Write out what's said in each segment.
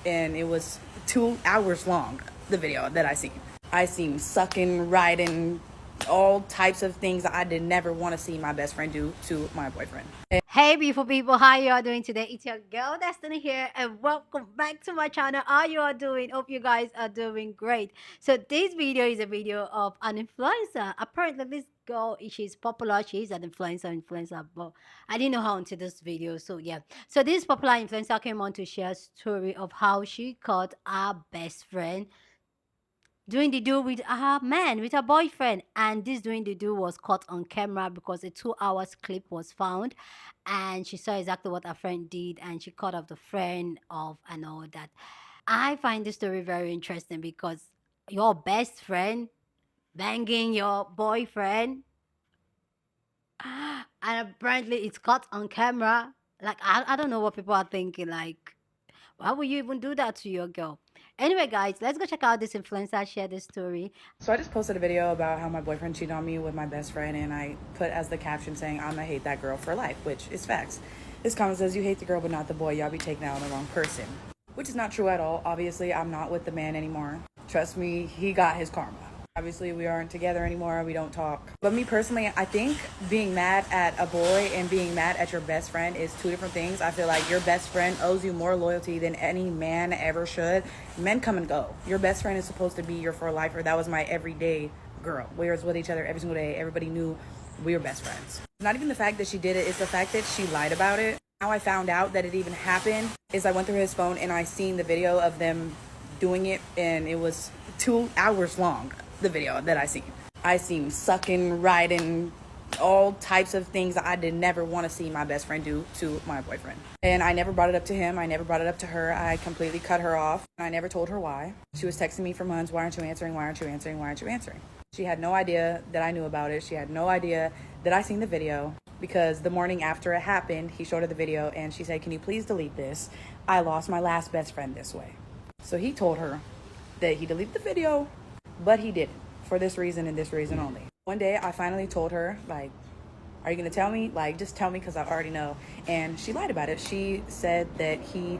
and it was 2 hours long, the video that I seen sucking, riding, all types of things that I did never want to see my best friend do to my boyfriend. Hey beautiful people, how you all doing today? It's your girl Destiny here and welcome back to my channel. How you all doing? Hope you guys are doing great. So this video is a video of an influencer. Apparently this girl, she's popular, she's an influencer, but I didn't know her until this video. So yeah, so this popular influencer came on to share a story of how she caught her best friend doing the do with her man, with her boyfriend. And this doing the do was caught on camera because a 2 hours clip was found. And she saw exactly what her friend did and she caught up the friend of and all that. I find this story very interesting because your best friend banging your boyfriend and apparently it's caught on camera. Like, I don't know what people are thinking. Like, why would you even do that to your girl? Anyway, guys, let's go check out this influencer share this story. So I just posted a video about how my boyfriend cheated on me with my best friend, and I put as the caption saying, "I'm gonna hate that girl for life," which is facts. This comment says, "You hate the girl but not the boy. Y'all be taking out on the wrong person," which is not true at all. Obviously, I'm not with the man anymore. Trust me, he got his karma. Obviously, we aren't together anymore. We don't talk. But me personally, I think being mad at a boy and being mad at your best friend is two different things. I feel like your best friend owes you more loyalty than any man ever should. Men come and go. Your best friend is supposed to be your for lifer. That was my everyday girl. We were with each other every single day. Everybody knew we were best friends. Not even the fact that she did it, it's the fact that she lied about it. How I found out that it even happened is I went through his phone and I seen the video of them doing it, and it was 2 hours long. The video that I seen sucking, riding, all types of things that I did never want to see my best friend do to my boyfriend. And I never brought it up to him. I never brought it up to her. I completely cut her off. I never told her why. She was texting me for months. Why aren't you answering? Why aren't you answering? Why aren't you answering? She had no idea that I knew about it. She had no idea that I seen the video, because the morning after it happened, he showed her the video and she said, "Can you please delete this? I lost my last best friend this way." So he told her that he deleted the video, but he didn't, for this reason and this reason only. One day I finally told her, like, "Are you gonna tell me? Like, just tell me, because I already know." And she lied about it. She said that he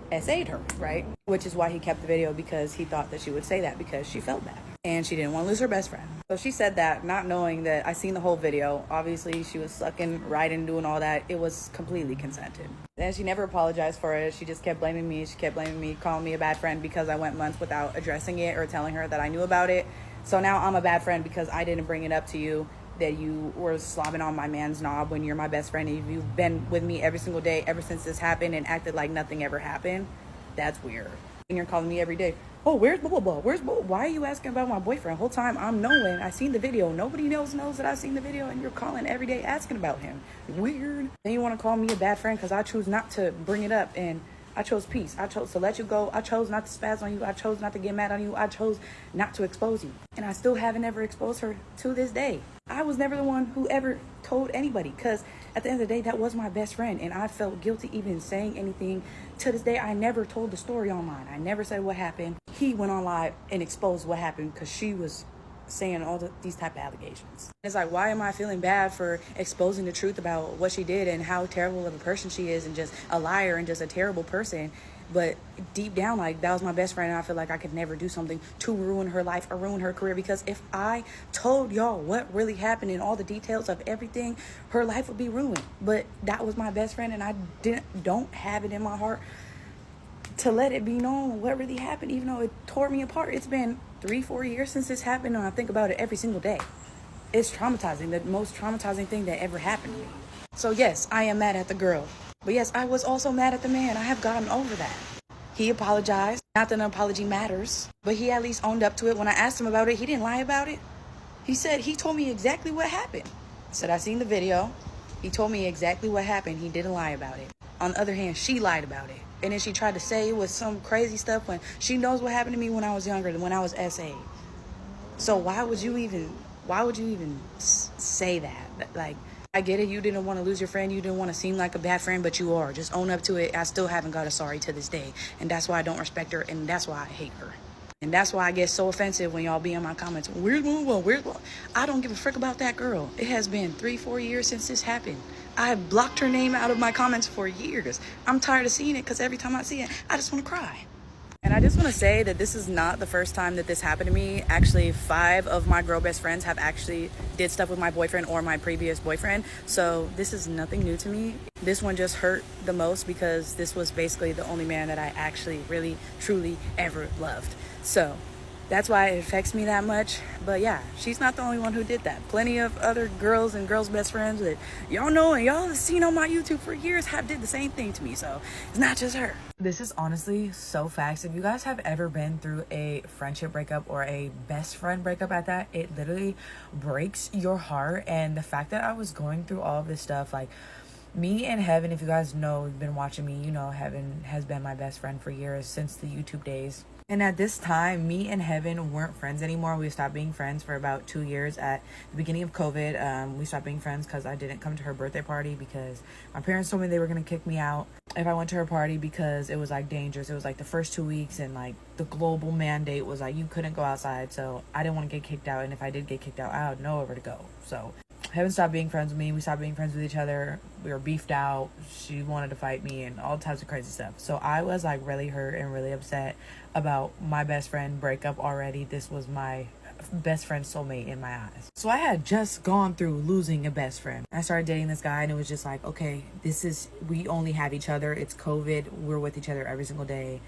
SA'd her, right? Which is why he kept the video, because he thought that she would say that because she felt bad and she didn't want to lose her best friend. So she said that, not knowing that I seen the whole video. Obviously she was sucking, riding, doing all that. It was completely consented. And she never apologized for it. She just kept blaming me. She kept blaming me, calling me a bad friend because I went months without addressing it or telling her that I knew about it. So now I'm a bad friend because I didn't bring it up to you that you were slobbing on my man's knob when you're my best friend and you've been with me every single day ever since this happened and acted like nothing ever happened. That's weird. And you're calling me every day, "Oh, where's blah, blah, blah? Where's blah? Why are you asking about my boyfriend?" Whole time I'm knowing, I seen the video. Nobody knows that I seen the video, and you're calling every day asking about him. Weird. Then you want to call me a bad friend because I choose not to bring it up, and I chose peace. I chose to let you go. I chose not to spaz on you. I chose not to get mad on you. I chose not to expose you. And I still haven't ever exposed her to this day. I was never the one who ever told anybody, because at the end of the day, that was my best friend. And I felt guilty even saying anything. To this day, I never told the story online. I never said what happened. He went on live and exposed what happened because she was saying all these type of allegations. It's like, why am I feeling bad for exposing the truth about what she did and how terrible of a person she is and just a liar and just a terrible person? But deep down, like, that was my best friend, and I feel like I could never do something to ruin her life or ruin her career, because if I told y'all what really happened and all the details of everything, her life would be ruined. But that was my best friend, and I don't have it in my heart to let it be known what really happened, even though it tore me apart. It's been 3-4 years since this happened, and I think about it every single day. It's traumatizing, the most traumatizing thing that ever happened to me. So yes, I am mad at the girl, but yes, I was also mad at the man. I have gotten over that. He apologized. Not that an apology matters, but he at least owned up to it. When I asked him about it, he didn't lie about it. He told me exactly what happened. He said, "I seen the video." He told me exactly what happened. He didn't lie about it. On the other hand, she lied about it. And then she tried to say it was some crazy stuff when she knows what happened to me when I was younger, than when I was SA. So why would you even say that? Like, I get it. You didn't want to lose your friend. You didn't want to seem like a bad friend, but you are. Just own up to it. I still haven't got a sorry to this day. And that's why I don't respect her. And that's why I hate her. And that's why I get so offensive when y'all be in my comments. "Where's Moonwell? Where's..." I don't give a frick about that girl. It has been 3-4 years since this happened. I have blocked her name out of my comments for years. I'm tired of seeing it because every time I see it, I just want to cry. And I just want to say that this is not the first time that this happened to me. Actually, 5 of my girl best friends have actually did stuff with my boyfriend or my previous boyfriend. So this is nothing new to me. This one just hurt the most because this was basically the only man that I actually really, truly ever loved. So that's why it affects me that much. But yeah, she's not the only one who did that. Plenty of other girls and girls' best friends that y'all know and y'all have seen on my YouTube for years have did the same thing to me. So it's not just her. This is honestly so facts. If you guys have ever been through a friendship breakup or a best friend breakup at that, it literally breaks your heart. And the fact that I was going through all of this stuff, like me and Heaven, if you guys know, you've been watching me, you know Heaven has been my best friend for years, since the YouTube days. And at this time, me and Heaven weren't friends anymore. We stopped being friends for about 2 years. At the beginning of COVID, we stopped being friends because I didn't come to her birthday party because my parents told me they were going to kick me out if I went to her party because it was like dangerous. It was like the first 2 weeks and like the global mandate was like you couldn't go outside. So I didn't want to get kicked out. And if I did get kicked out, I had nowhere to go. So Heaven stopped being friends with me. We stopped being friends with each other. We were beefed out. She wanted to fight me and all types of crazy stuff. So I was like really hurt and really upset about my best friend breakup already. This was my best friend soulmate in my eyes. So I had just gone through losing a best friend. I started dating this guy and it was just like, okay, we only have each other. It's COVID. We're with each other every single day.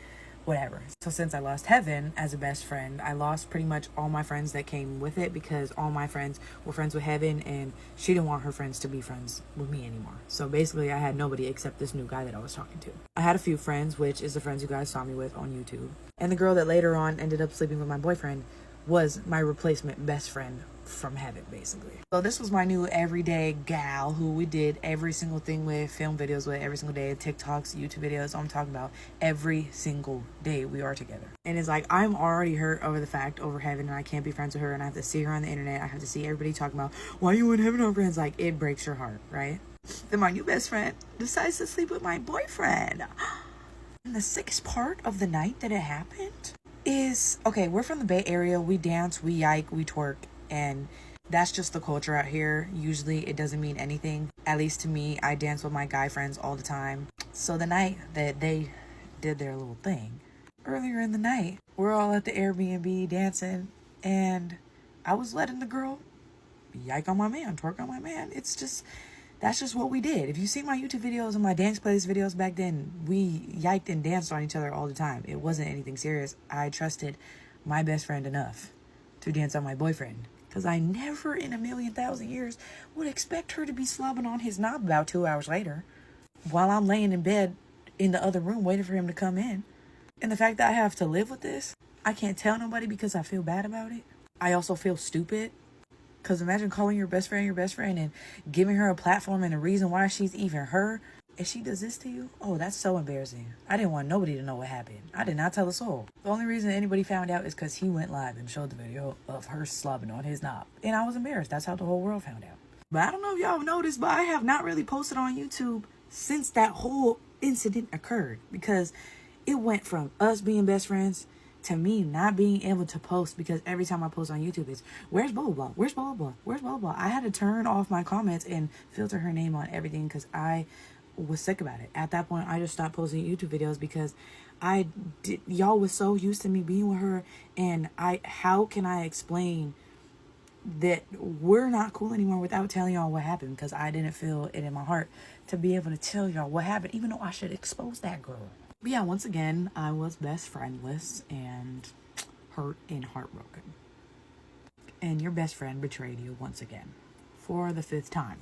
Whatever. So since I lost Heaven as a best friend, I lost pretty much all my friends that came with it because all my friends were friends with Heaven and she didn't want her friends to be friends with me anymore. So basically I had nobody except this new guy that I was talking to. I had a few friends, which is the friends you guys saw me with on YouTube. And the girl that later on ended up sleeping with my boyfriend was my replacement best friend from Heaven, basically. So this was my new everyday gal who we did every single thing with, film videos with every single day, TikToks, YouTube videos. I'm talking about every single day we are together. And it's like, I'm already hurt over the fact over Heaven and I can't be friends with her and I have to see her on the internet. I have to see everybody talking about why you and Heaven are friends. Like, it breaks your heart, right? Then my new best friend decides to sleep with my boyfriend. And the sickest part of the night that it happened is, okay, we're from the Bay Area. We dance, we yike, we twerk. And that's just the culture out here. Usually it doesn't mean anything. At least to me, I dance with my guy friends all the time. So the night that they did their little thing, earlier in the night, we're all at the Airbnb dancing. And I was letting the girl yike on my man, twerk on my man. That's just what we did. If you see my YouTube videos and my dance playlist videos back then, we yiked and danced on each other all the time. It wasn't anything serious. I trusted my best friend enough to dance on my boyfriend. Because I never in a million thousand years would expect her to be slobbing on his knob about 2 hours later while I'm laying in bed in the other room waiting for him to come in. And the fact that I have to live with this, I can't tell nobody because I feel bad about it. I also feel stupid. Because imagine calling your best friend and giving her a platform and a reason why she's even her. If she does this to you, oh, that's so embarrassing. I didn't want nobody to know what happened. I did not tell a soul. The only reason anybody found out is because he went live and showed the video of her slobbing on his knob. And I was embarrassed. That's how the whole world found out. But I don't know if y'all noticed, but I have not really posted on YouTube since that whole incident occurred. Because it went from us being best friends to me not being able to post, because every time I post on YouTube it's, where's blah blah blah, where's blah blah blah, where's blah blah. I had to turn off my comments and filter her name on everything because I was sick about it. At that point I just stopped posting YouTube videos because y'all was so used to me being with her, and how can I explain that we're not cool anymore without telling y'all what happened? Because I didn't feel it in my heart to be able to tell y'all what happened, even though I should expose that girl. But yeah, once again, I was best friendless and hurt and heartbroken. And your best friend betrayed you once again for the 5th time.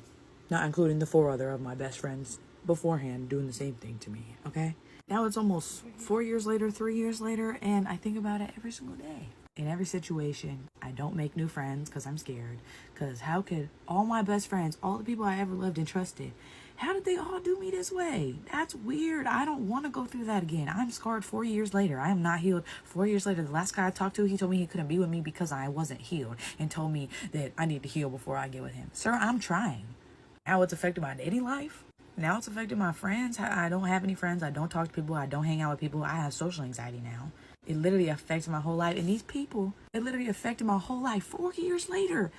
Not including the 4 other of my best friends beforehand doing the same thing to me, okay? Now it's almost 4 years later, 3 years later, and I think about it every single day. In every situation, I don't make new friends because I'm scared. Because how could all my best friends, all the people I ever loved and trusted, how did they all do me this way? That's weird. I don't want to go through that again. I'm scarred 4 years later. I am not healed. 4 years later, the last guy I talked to, he told me he couldn't be with me because I wasn't healed, and told me that I need to heal before I get with him. Sir, I'm trying. Now it's affected my dating life. Now it's affected my friends. I don't have any friends. I don't talk to people. I don't hang out with people. I have social anxiety now. It literally affects my whole life. And these people, it literally affected my whole life 4 years later.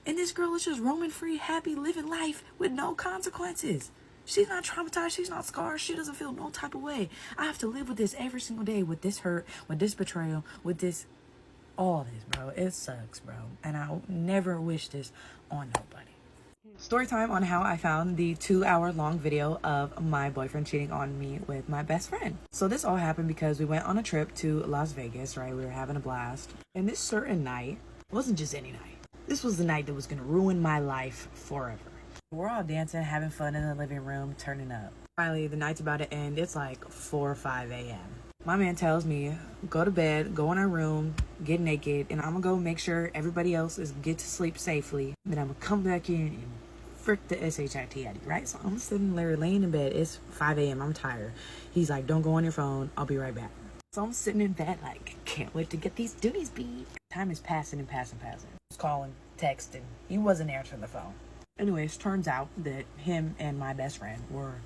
And this girl is just roaming free, happy, living life with no consequences. She's not traumatized. She's not scarred. She doesn't feel no type of way. I have to live with this every single day, with this hurt, with this betrayal, with this, all this, bro. It sucks, bro. And I never wish this on nobody. Story time on how I found the 2-hour-long video of my boyfriend cheating on me with my best friend. So this all happened because we went on a trip to Las Vegas, right? We were having a blast. And this certain night wasn't just any night. This was the night that was going to ruin my life forever. We're all dancing, having fun in the living room, turning up. Finally, the night's about to end. It's like 4 or 5 a.m. My man tells me, go to bed, go in our room, get naked, and I'm gonna go make sure everybody else get to sleep safely. Then I'm gonna come back in and frick the shit out of you, right? So I'm sitting there laying in bed. It's 5 a.m. I'm tired. He's like, don't go on your phone. I'll be right back. So I'm sitting in bed like, can't wait to get these duties beat. Time is passing and passing. I was calling, texting. He wasn't answering the phone. Anyways, turns out that him and my best friend were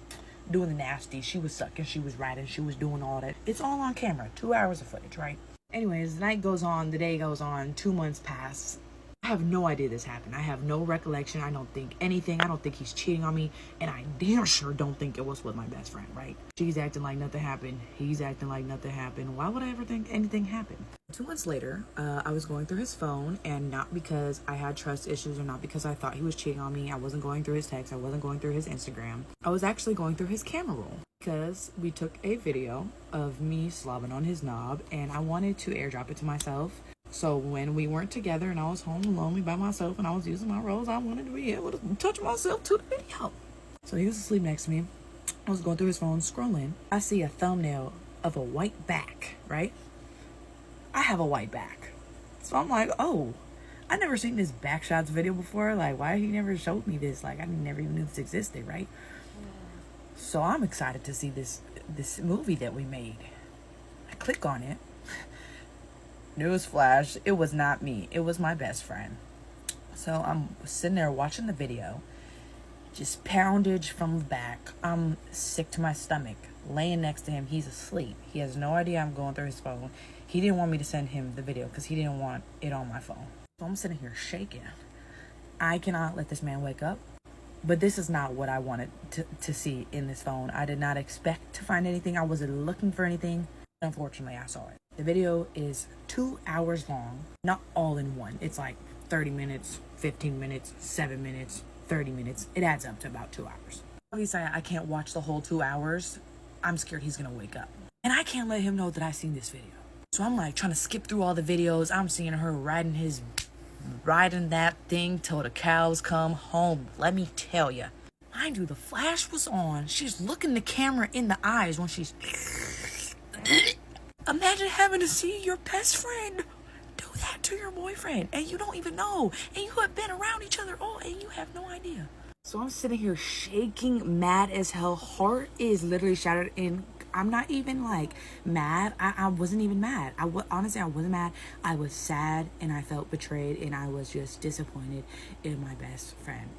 doing the nasty. She was sucking, she was riding, she was doing all that. It's all on camera. 2 hours of footage, right? Anyways, the night goes on, the day goes on, 2 months pass. I have no idea this happened. I have no recollection. I don't think anything. I don't think he's cheating on me. And I damn sure don't think it was with my best friend, right? She's acting like nothing happened. He's acting like nothing happened. Why would I ever think anything happened? 2 months later, I was going through his phone, and not because I had trust issues or not because I thought he was cheating on me. I wasn't going through his text. I wasn't going through his Instagram. I was actually going through his camera roll because we took a video of me slobbing on his knob, and I wanted to airdrop it to myself. So when we weren't together and I was home alone by myself and I was using my rolls, I wanted to be able to touch myself to the video. So he was asleep next to me. I was going through his phone, scrolling. I see a thumbnail of a white back, right? I have a white back. So I'm like, oh, I never seen this back shots video before. Like, why he never showed me this? Like, I never even knew this existed, right? So I'm excited to see this movie that we made. I click on it. Newsflash, it was not me. It was my best friend. So I'm sitting there watching the video. Just poundage from the back. I'm sick to my stomach. Laying next to him, he's asleep. He has no idea I'm going through his phone. He didn't want me to send him the video because he didn't want it on my phone. So I'm sitting here shaking. I cannot let this man wake up. But this is not what I wanted to see in this phone. I did not expect to find anything. I wasn't looking for anything. Unfortunately, I saw it. The video is 2 hours long, not all in one. It's like 30 minutes, 15 minutes, 7 minutes, 30 minutes. It adds up to about 2 hours. Obviously, I can't watch the whole 2 hours. I'm scared he's gonna wake up. And I can't let him know that I've seen this video. So I'm like trying to skip through all the videos. I'm seeing her riding that thing till the cows come home. Let me tell you. Mind you, the flash was on. She's looking the camera in the eyes when she's... Imagine having to see your best friend do that to your boyfriend and you don't even know, and you have been around each other all and you have no idea. So I'm sitting here shaking, mad as hell. Heart is literally shattered, and I'm not even like mad. I wasn't even mad. Honestly, I wasn't mad. I was sad and I felt betrayed and I was just disappointed in my best friend.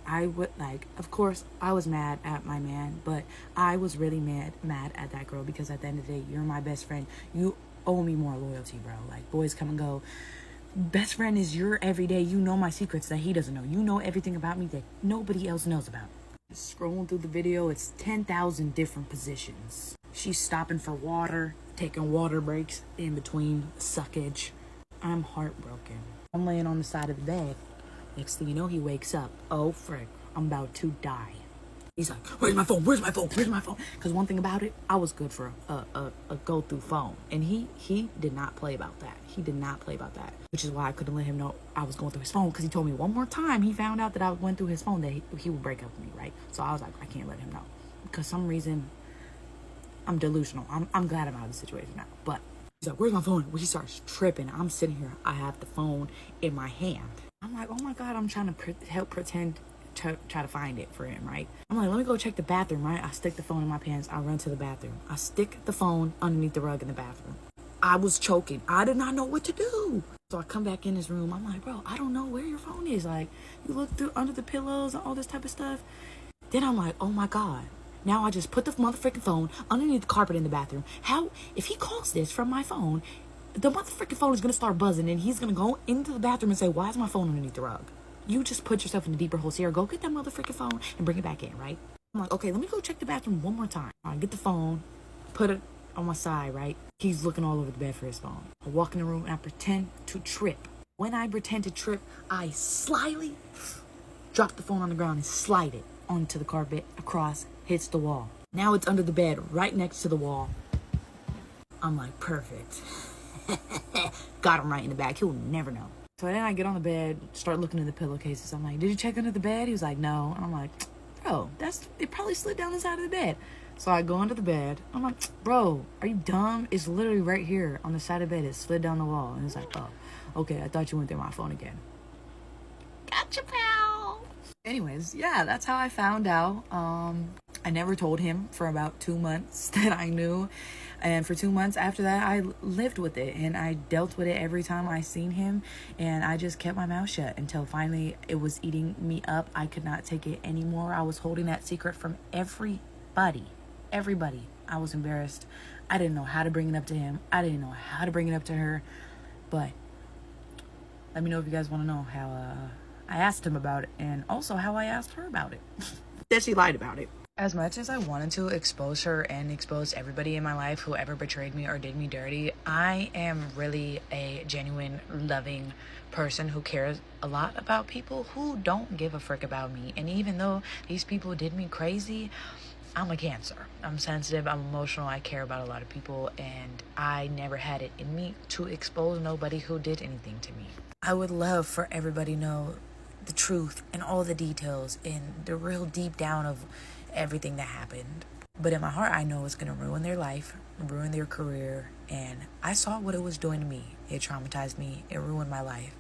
Of course, I was mad at my man, but I was really mad at that girl because at the end of the day, you're my best friend. You owe me more loyalty, bro. Like, boys come and go. Best friend is your everyday. You know my secrets that he doesn't know. You know everything about me that nobody else knows about. Scrolling through the video, it's 10,000 different positions. She's stopping for water, taking water breaks in between suckage. I'm heartbroken. I'm laying on the side of the bed. Next thing you know, he wakes up. Oh, frick, I'm about to die. He's like, where's my phone? Where's my phone? Where's my phone? Because one thing about it, I was good for a go-through phone. And he did not play about that. He did not play about that. Which is why I couldn't let him know I was going through his phone. Because he told me one more time he found out that I went through his phone that he would break up with me, right? So I was like, I can't let him know. Because some reason, I'm delusional. I'm glad I'm out of the situation now. But he's like, where's my phone? Well, he starts tripping. I'm sitting here. I have the phone in my hand. I'm like, oh my God, I'm trying to help pretend to try to find it for him, right? I'm like, let me go check the bathroom, right? I stick the phone in my pants. I run to the bathroom. I stick the phone underneath the rug in the bathroom. I was choking. I did not know what to do. So I come back in his room. I'm like, bro, I don't know where your phone is. Like, you look through under the pillows and all this type of stuff. Then I'm like, oh my God. Now I just put the motherfucking phone underneath the carpet in the bathroom. How, if he calls this from my phone, the motherfucking phone is going to start buzzing and he's going to go into the bathroom and say, why is my phone underneath the rug? you just put yourself in a deeper hole. Sierra, go get that motherfucking phone and bring it back in, right? I'm like, okay, let me go check the bathroom one more time. I get the phone, put it on my side, right? He's looking all over the bed for his phone. I walk in the room and I pretend to trip. When I pretend to trip, I slyly drop the phone on the ground and slide it onto the carpet, across, hits the wall. Now it's under the bed, right next to the wall. I'm like, perfect. Got him right in the back. He'll never know. So then I get on the bed, start looking in the pillowcases. I'm like, did you check under the bed? He was like, no. And I'm like, bro, it probably slid down the side of the bed. So I go under the bed. I'm like, bro, are you dumb? It's literally right here on the side of the bed. It slid down the wall. And he's like, oh, okay, I thought you went through my phone again. Gotcha, pal. Anyways, yeah, that's how I found out. I never told him for about 2 months that I knew. And for 2 months after that, I lived with it and I dealt with it every time I seen him. And I just kept my mouth shut until finally it was eating me up. I could not take it anymore. I was holding that secret from everybody. I was embarrassed. I didn't know how to bring it up to him. I didn't know how to bring it up to her. But let me know if you guys want to know how I asked him about it and also how I asked her about it. That she lied about it. As much as I wanted to expose her and expose everybody in my life who ever betrayed me or did me dirty, I am really a genuine, loving person who cares a lot about people who don't give a frick about me. And even though these people did me crazy, I'm a Cancer. I'm sensitive, I'm emotional, I care about a lot of people, and I never had it in me to expose nobody who did anything to me. I would love for everybody to know the truth and all the details and the real deep down of everything that happened. But in my heart, I know it's going to ruin their life, ruin their career, and I saw what it was doing to me. It traumatized me, it ruined my life,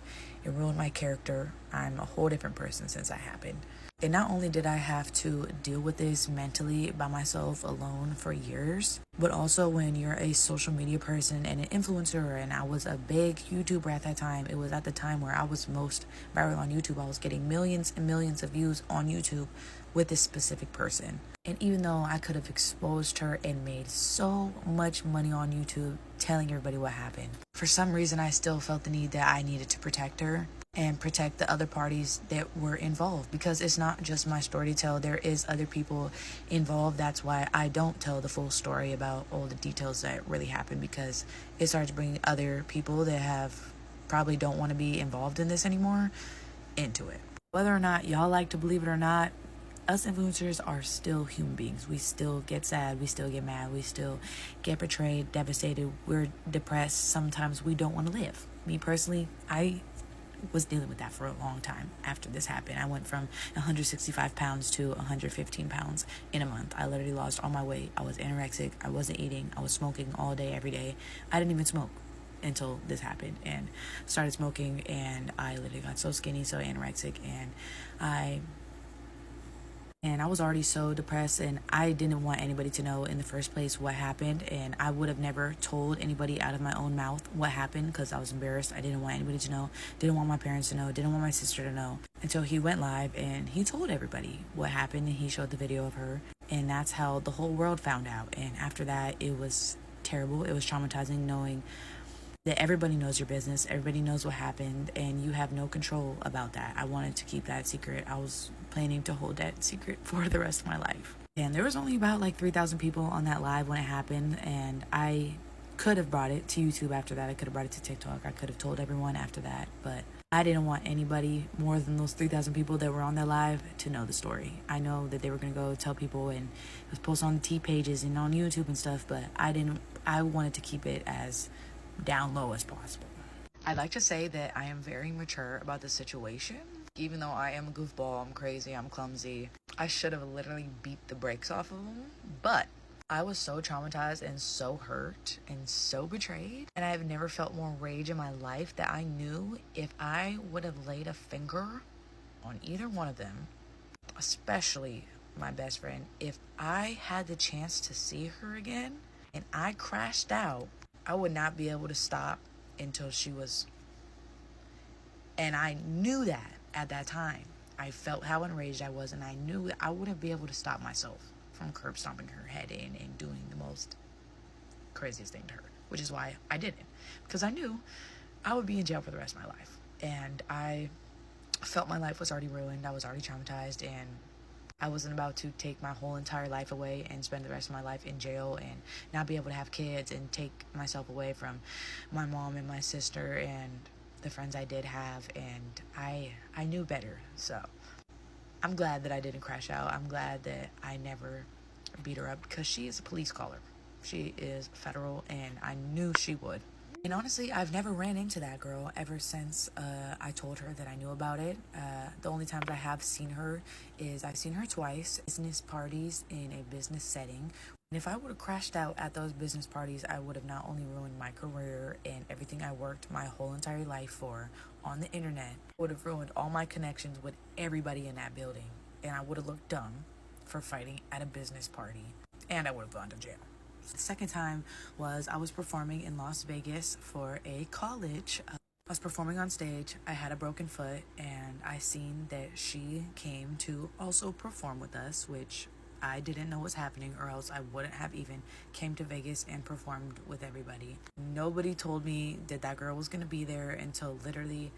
it ruined my character. I'm a whole different person since that happened. And not only did I have to deal with this mentally by myself alone for years, but also when you're a social media person and an influencer, and I was a big YouTuber at that time. It was at the time where I was most viral on YouTube. I was getting millions and millions of views on YouTube with this specific person. And even though I could have exposed her and made so much money on YouTube telling everybody what happened, for some reason I still felt the need that I needed to protect her and protect the other parties that were involved, because it's not just my story to tell. There is other people involved. That's why I don't tell the full story about all the details that really happened, because it starts bringing other people that have probably don't want to be involved in this anymore into it. Whether or not y'all like to believe it or not, us influencers are still human beings. We still get sad, we still get mad, we still get betrayed, devastated, we're depressed. Sometimes we don't want to live. Me personally, I was dealing with that for a long time after this happened. I went from 165 pounds to 115 pounds in a month. I literally lost all my weight. I was anorexic. I wasn't eating. I was smoking all day, every day. I didn't even smoke until this happened, and started smoking, and I literally got so skinny, so anorexic, and I was already so depressed, and I didn't want anybody to know in the first place what happened, and I would have never told anybody out of my own mouth what happened because I was embarrassed. I didn't want anybody to know, didn't want my parents to know, didn't want my sister to know, until he went live and he told everybody what happened, and he showed the video of her, and that's how the whole world found out. And after that, it was terrible. It was traumatizing knowing that everybody knows your business, everybody knows what happened, and you have no control about that. I wanted to keep that secret. I was planning to hold that secret for the rest of my life. And there was only about like 3,000 people on that live when it happened, and I could have brought it to YouTube after that. I could have brought it to TikTok. I could have told everyone after that, but I didn't want anybody more than those 3,000 people that were on that live to know the story. I know that they were going to go tell people and it was posted on the T pages and on YouTube and stuff, but I wanted to keep it as down low as possible. I'd like to say that I am very mature about the situation. Even though I am a goofball, I'm crazy, I'm clumsy, I should have literally beat the brakes off of him. But I was so traumatized and so hurt and so betrayed, and I've never felt more rage in my life, that I knew if I would have laid a finger on either one of them, especially my best friend, if I had the chance to see her again and I crashed out, I would not be able to stop until she was. And I knew that at that time. I felt how enraged I was, and I knew that I wouldn't be able to stop myself from curb stomping her head in and doing the most craziest thing to her, which is why I didn't, because I knew I would be in jail for the rest of my life. And I felt my life was already ruined. I was already traumatized, and I wasn't about to take my whole entire life away and spend the rest of my life in jail and not be able to have kids and take myself away from my mom and my sister and the friends I did have. And I knew better. So I'm glad that I didn't crash out. I'm glad that I never beat her up because she is a police caller. She is federal, and I knew she would. And honestly, I've never ran into that girl ever since I told her that I knew about it. The only times I have seen her is I've seen her twice, business parties in a business setting. And if I would have crashed out at those business parties, I would have not only ruined my career and everything I worked my whole entire life for on the internet, I would have ruined all my connections with everybody in that building. And I would have looked dumb for fighting at a business party. And I would have gone to jail. The second time was I was performing in Las Vegas for a college. I was performing on stage. I had a broken foot, and I seen that she came to also perform with us, which I didn't know was happening, or else I wouldn't have even came to Vegas and performed with everybody. Nobody told me that that girl was gonna be there until literally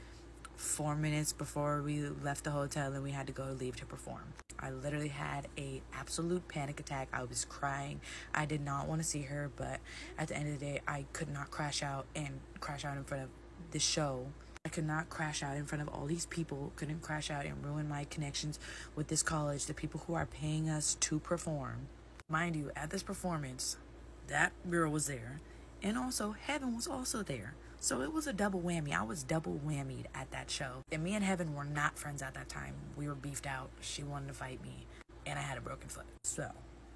4 minutes before we left the hotel and we had to go leave to perform. I literally had a absolute panic attack. I was crying. I did not want to see her, but at the end of the day, I could not crash out in front of the show. I could not crash out in front of all these people, couldn't crash out and ruin my connections with this college, the people who are paying us to perform. Mind you, at this performance, that girl was there, and also Heaven was also there. So it was a double whammy. I was double whammied at that show. And me and Heaven were not friends at that time. We were beefed out. She wanted to fight me, and I had a broken foot. So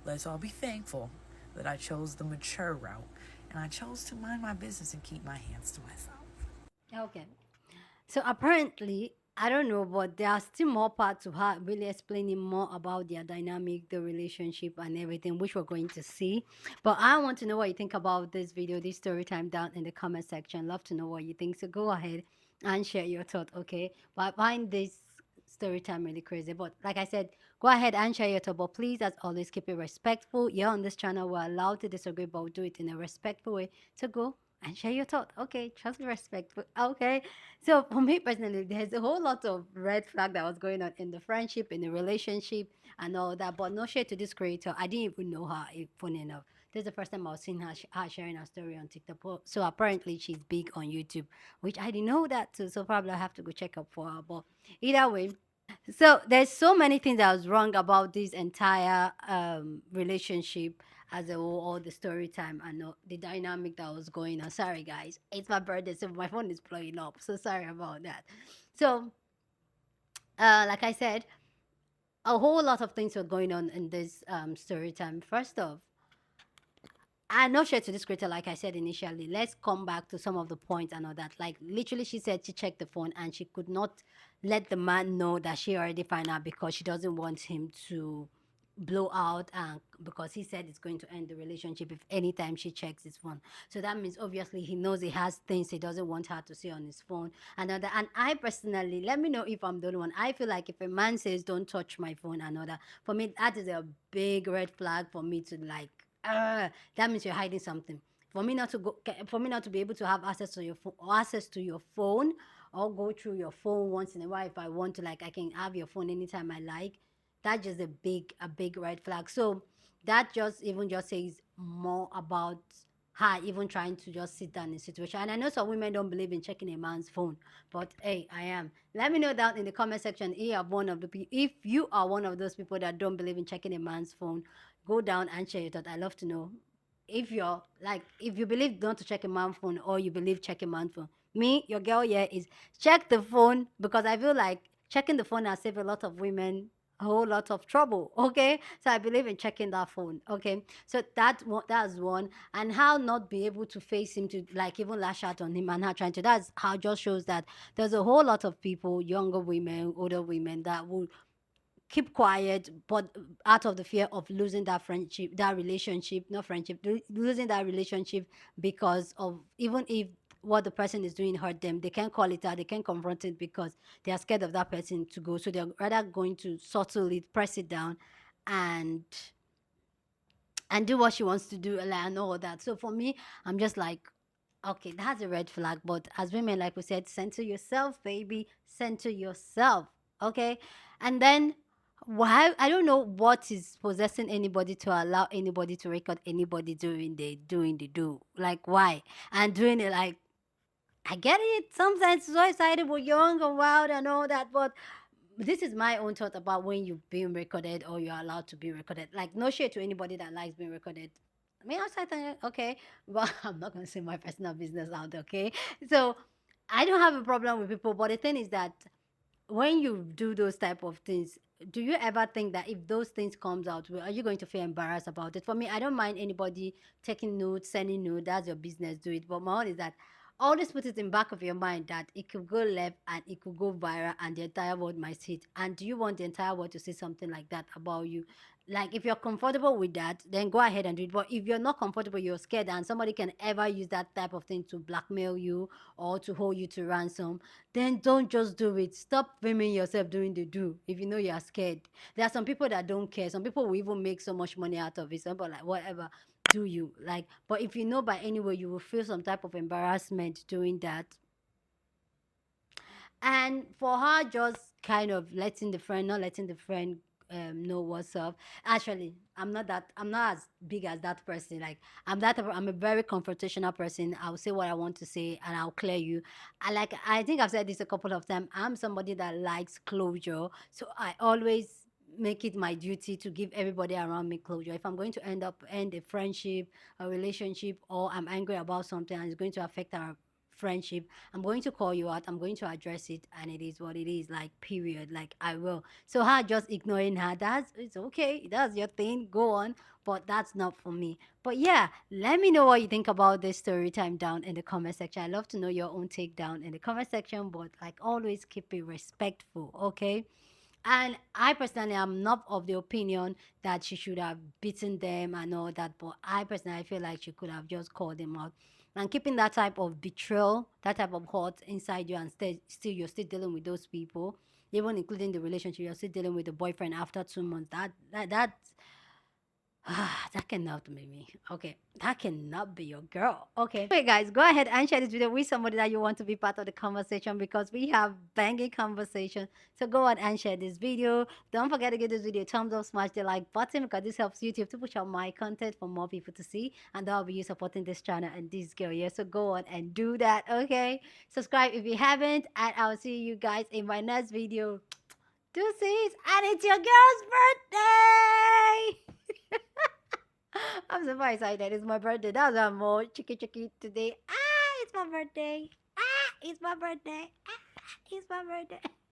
let's all be thankful that I chose the mature route, and I chose to mind my business and keep my hands to myself. Okay. So apparently, I don't know, but there are still more parts of her really explaining more about their dynamic, the relationship, and everything, which we're going to see. But I want to know what you think about this video, this story time down in the comment section. Love to know what you think. So go ahead and share your thought, okay? But I find this story time really crazy. But like I said, go ahead and share your thought. But please, as always, keep it respectful. You're on this channel. We're allowed to disagree, but we'll do it in a respectful way. So go and share your thought. Okay, trust me, respectful. Okay. So for me personally, there's a whole lot of red flag that was going on in the friendship, in the relationship, and all that. But no shade to this creator. I didn't even know her. Funny enough, this is the first time I was seeing her sharing her story on TikTok. So apparently she's big on YouTube, which I didn't know that too. So probably I have to go check up for her. But either way, so there's so many things that was wrong about this entire relationship as a whole, all the story time and the dynamic that was going on. Sorry guys, it's my birthday, so my phone is blowing up. So sorry about that. So like I said, a whole lot of things were going on in this story time. First off, I'm not sure to this creator, like I said initially. Let's come back to some of the points and all that. Like literally, she said she checked the phone and she could not let the man know that she already found out because she doesn't want him to blow out and because he said it's going to end the relationship if anytime she checks his phone. So that means obviously he knows he has things he doesn't want her to see on his phone. And I personally, let me know if I'm the only one. I feel like if a man says don't touch my phone and all that, for me that is a big red flag for me to like that means you're hiding something. For me not to be able to have access to your phone or go through your phone once in a while if I want to, like I can have your phone anytime I like. That's just a big red flag. So that just says more about her even trying to just sit down in a situation. And I know some women don't believe in checking a man's phone, but hey, I am. Let me know down in the comment section if you are one of those people that don't believe in checking a man's phone. Go down and share your thought. I love to know if you believe not to check a man's phone or you believe check a man's phone. Me, your girl here is check the phone because I feel like checking the phone has saved a lot of women a whole lot of trouble. Okay, so I believe in checking that phone. Okay, so that's one. And how not be able to face him to like even lash out on him and how trying to, that's how just shows that there's a whole lot of people, younger women, older women, that will keep quiet but out of the fear of losing that friendship, that relationship, not friendship, losing that relationship because of, even if what the person is doing hurt them, they can't call it out, they can't confront it because they are scared of that person to go, so they're rather going to subtly press it down and do what she wants to do and all that. So for me, I'm just like, Okay, that's a red flag. But as women, like we said, center yourself, baby. Center yourself. Okay. And then why I don't know what is possessing anybody to allow anybody to record anybody doing the do. Like why? And doing it like I get it. Sometimes it's so excited, we're young and wild and all that, but this is my own thought about when you're being recorded or you're allowed to be recorded. Like, no shade to anybody that likes being recorded. I mean, outside, okay, but I'm not gonna say my personal business out, okay? So, I don't have a problem with people, but the thing is that when you do those type of things, do you ever think that if those things comes out, are you going to feel embarrassed about it? For me, I don't mind anybody taking notes, sending notes. That's your business. Do it. But my own is that always put it in back of your mind that it could go left and it could go viral and the entire world might see it. And do you want the entire world to see something like that about you? Like if you're comfortable with that, then go ahead and do it. But if you're not comfortable, you're scared, and somebody can ever use that type of thing to blackmail you or to hold you to ransom, then don't just do it. Stop filming yourself doing the do if you know you're scared. There are some people that don't care. Some people will even make so much money out of it. Some people like whatever, do you like? But if you know by any way you will feel some type of embarrassment doing that, and for her just kind of letting the friend, not letting the friend know what's up. Actually, I'm not as big as that person. Like I'm a very confrontational person. I'll say what I want to say and I'll clear you. I think I've said this a couple of times. I'm somebody that likes closure, so I always make it my duty to give everybody around me closure. If I'm going to end a friendship, a relationship, or I'm angry about something and it's going to affect our friendship, I'm going to call you out, I'm going to address it, and it is what it is, like period. Like I will. So her just ignoring her, that's it's okay, that's your thing, go on. But that's not for me. But yeah, let me know what you think about this story time down in the comment section. I love to know your own take down in the comment section, but like always keep it respectful, okay? And I personally am not of the opinion that she should have beaten them and all that, but I personally feel like she could have just called them out. And keeping that type of betrayal, that type of hurt inside you, and still you're still dealing with those people, even including the relationship, you're still dealing with the boyfriend after 2 months. That that cannot be me. Okay. That cannot be your girl. Okay. Anyway, guys, go ahead and share this video with somebody that you want to be part of the conversation, because we have banging conversation. So go on and share this video. Don't forget to give this video a thumbs up, smash the like button, because this helps YouTube to push out my content for more people to see. And that will be you supporting this channel and this girl. Yeah. So go on and do that. Okay. Subscribe if you haven't. And I'll see you guys in my next video. Deuces. And it's your girl's birthday. I'm so excited. It's my birthday. That's why I'm more chicky today. Ah, it's my birthday. Ah, it's my birthday. Ah, it's my birthday.